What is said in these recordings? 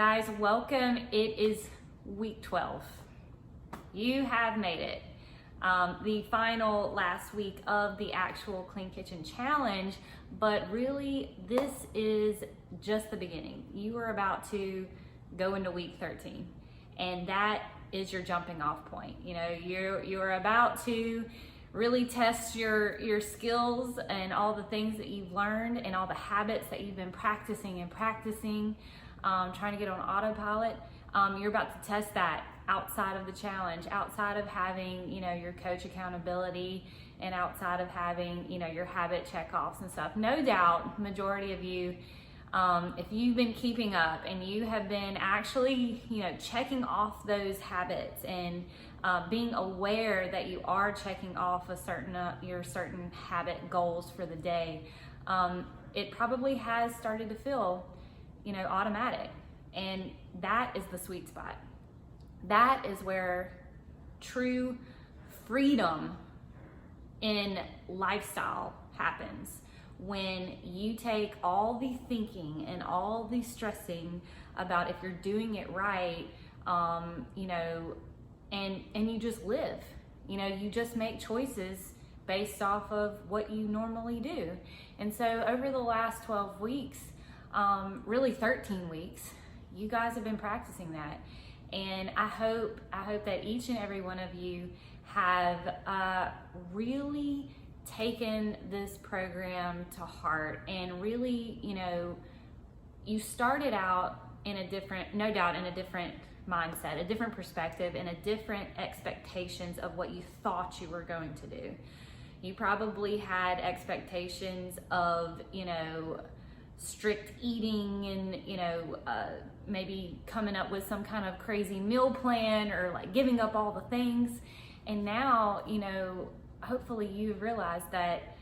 Guys, welcome. It is week 12. You have made it. The final last week of the actual Clean Kitchen Challenge, but really this is just the beginning. You are about to go into week 13, and that is your jumping off point. You know, you're about to really test your skills and all the things that you've learned and all the habits that you've been practicing, trying to get on autopilot. You're about to test that outside of the challenge, outside of having, your coach accountability, and outside of having, your habit checkoffs and stuff. No doubt, majority of you, if you've been keeping up and you have been actually, checking off those habits and being aware that you are checking off your certain habit goals for the day, it probably has started to feel, automatic. And that is the sweet spot. That is where true freedom in lifestyle happens. When you take all the thinking and all the stressing about if you're doing it right, and you just live. You just make choices based off of what you normally do. And so over the last 12 weeks, really 13 weeks, you guys have been practicing that. And I hope that each and every one of you have really taken this program to heart, and really, you started out in a different mindset, a different perspective, and a different expectations of what you thought you were going to do. You probably had expectations of, strict eating and, maybe coming up with some kind of crazy meal plan or like giving up all the things. And now, hopefully you've realized that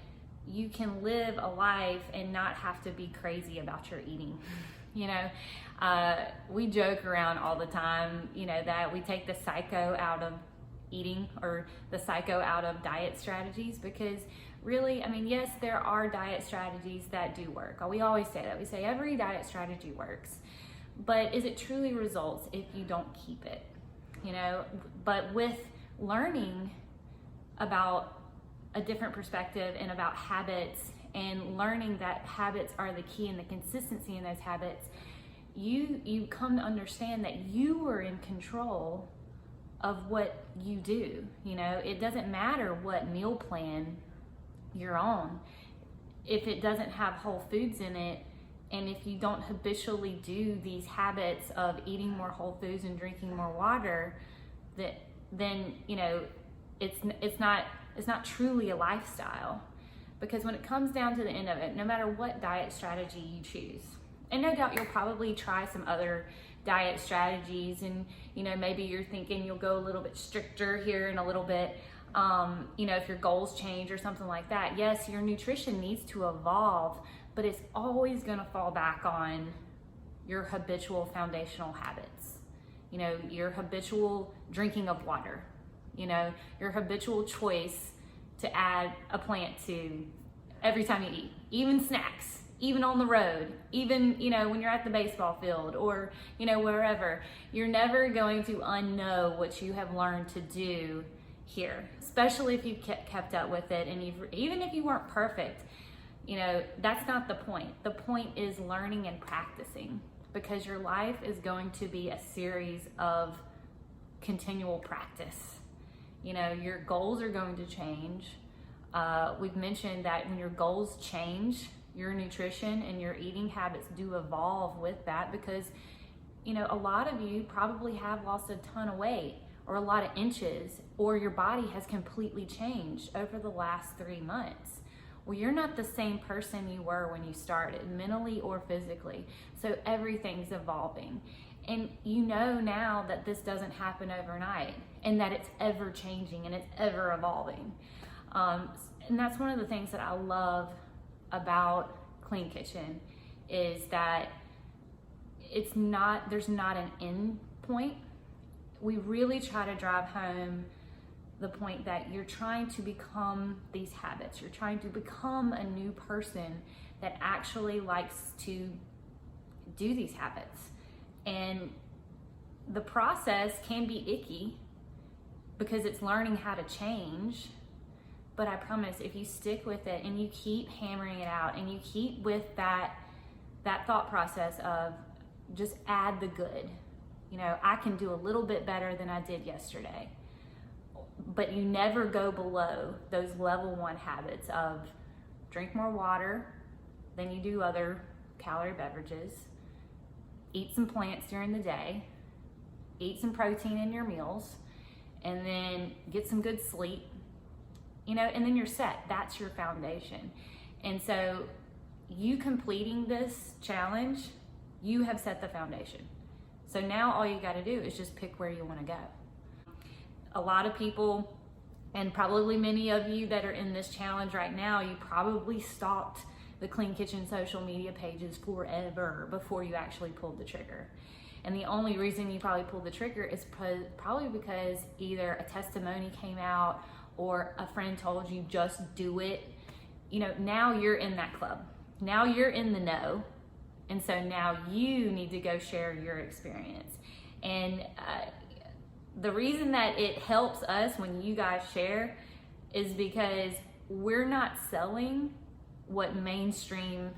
you can live a life and not have to be crazy about your eating. We joke around all the time, that we take the psycho out of eating or the psycho out of diet strategies, because really, yes, there are diet strategies that do work. We always say that. We say every diet strategy works, but is it truly results if you don't keep it? But with learning about a different perspective and about habits, and learning that habits are the key and the consistency in those habits, you come to understand that you are in control of what you do. It doesn't matter what meal plan you're on. If it doesn't have whole foods in it, and if you don't habitually do these habits of eating more whole foods and drinking more water, then it's not truly a lifestyle. Because when it comes down to the end of it, no matter what diet strategy you choose, and no doubt you'll probably try some other diet strategies, and maybe you're thinking you'll go a little bit stricter here in a little bit, if your goals change or something like that. Yes, your nutrition needs to evolve, but it's always going to fall back on your habitual foundational habits. Your habitual drinking of water, your habitual choice to add a plant to every time you eat, even snacks, even on the road, even, when you're at the baseball field or, wherever. You're never going to unknow what you have learned to do here, especially if you've kept up with it. And even if you weren't perfect, that's not the point. The point is learning and practicing, because your life is going to be a series of continual practice. Your goals are going to change. We've mentioned that when your goals change, your nutrition and your eating habits do evolve with that, because, a lot of you probably have lost a ton of weight or a lot of inches, or your body has completely changed over the last 3 months. Well, you're not the same person you were when you started, mentally or physically. So everything's evolving. And now that this doesn't happen overnight, and that it's ever changing and it's ever evolving. And that's one of the things that I love about Clean Kitchen, is that there's not an end point. We really try to drive home the point that you're trying to become these habits. You're trying to become a new person that actually likes to do these habits. And the process can be icky because it's learning how to change. But I promise, if you stick with it and you keep hammering it out and you keep with that thought process of just add the good. You know, I can do a little bit better than I did yesterday. But you never go below those level 1 habits of drink more water than you do other calorie beverages, eat some plants during the day, eat some protein in your meals, and then get some good sleep, you know, and then you're set. That's your foundation. And so you completing this challenge, you have set the foundation. So now all you got to do is just pick where you want to go. A lot of people, and probably many of you that are in this challenge right now, you probably stalked the Clean Kitchen social media pages forever before you actually pulled the trigger. And the only reason you probably pulled the trigger is probably because either a testimony came out or a friend told you just do it. You know, now you're in that club. Now you're in the know. And so now you need to go share your experience. And the reason that it helps us when you guys share is because we're not selling what mainstream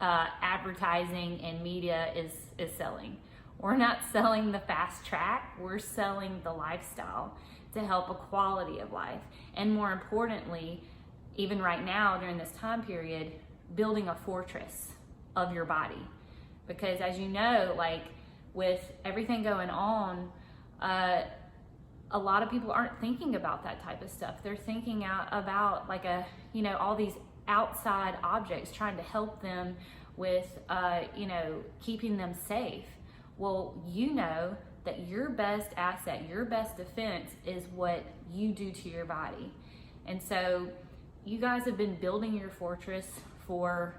advertising and media is selling. We're not selling the fast track, we're selling the lifestyle to help a quality of life. And more importantly, even right now during this time period, building a fortress of your body. Because as you know, like with everything going on, a lot of people aren't thinking about that type of stuff. They're thinking about like all these outside objects trying to help them with, keeping them safe. Well, you know that your best asset, your best defense is what you do to your body. And so you guys have been building your fortress for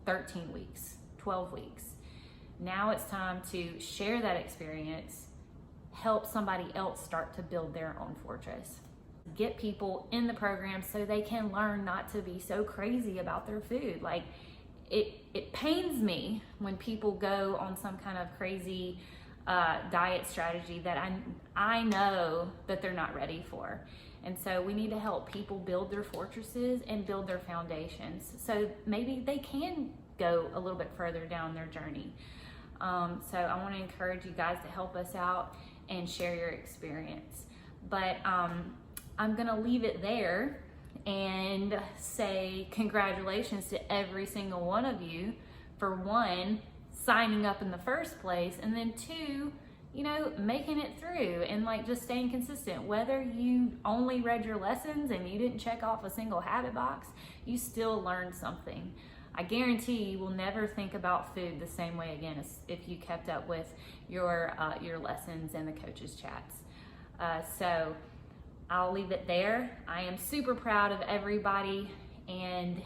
13 weeks, 12 weeks. Now it's time to share that experience, help somebody else start to build their own fortress. Get people in the program so they can learn not to be so crazy about their food. Like it pains me when people go on some kind of crazy diet strategy that I know that they're not ready for. And so we need to help people build their fortresses and build their foundations so maybe they can go a little bit further down their journey. So I want to encourage you guys to help us out and share your experience. But I'm gonna leave it there and say congratulations to every single one of you for 1, signing up in the first place, and then 2, making it through and like just staying consistent. Whether you only read your lessons and you didn't check off a single habit box, you still learned something. I guarantee you will never think about food the same way again as if you kept up with your lessons and the coaches' chats. So I'll leave it there. I am super proud of everybody. And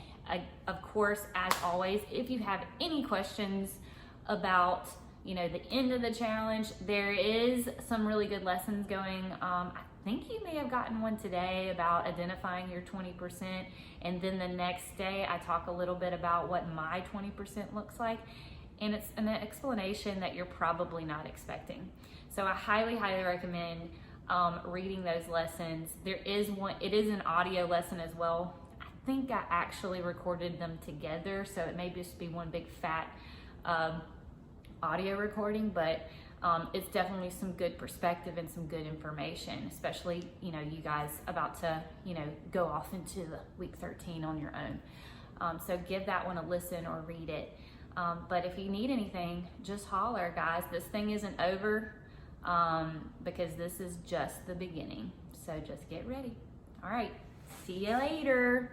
of course, as always, if you have any questions about the end of the challenge, there is some really good lessons going. I think you may have gotten one today about identifying your 20%, and then the next day I talk a little bit about what my 20% looks like, and it's an explanation that you're probably not expecting. So I highly recommend reading those lessons. There is one, it is an audio lesson as well. I think I actually recorded them together, so it may just be one big fat audio recording, but it's definitely some good perspective and some good information, especially you guys about to go off into the week 13 on your own. So give that one a listen or read it. But if you need anything, just holler, guys. This thing isn't over because this is just the beginning. So just get ready. All right, see you later.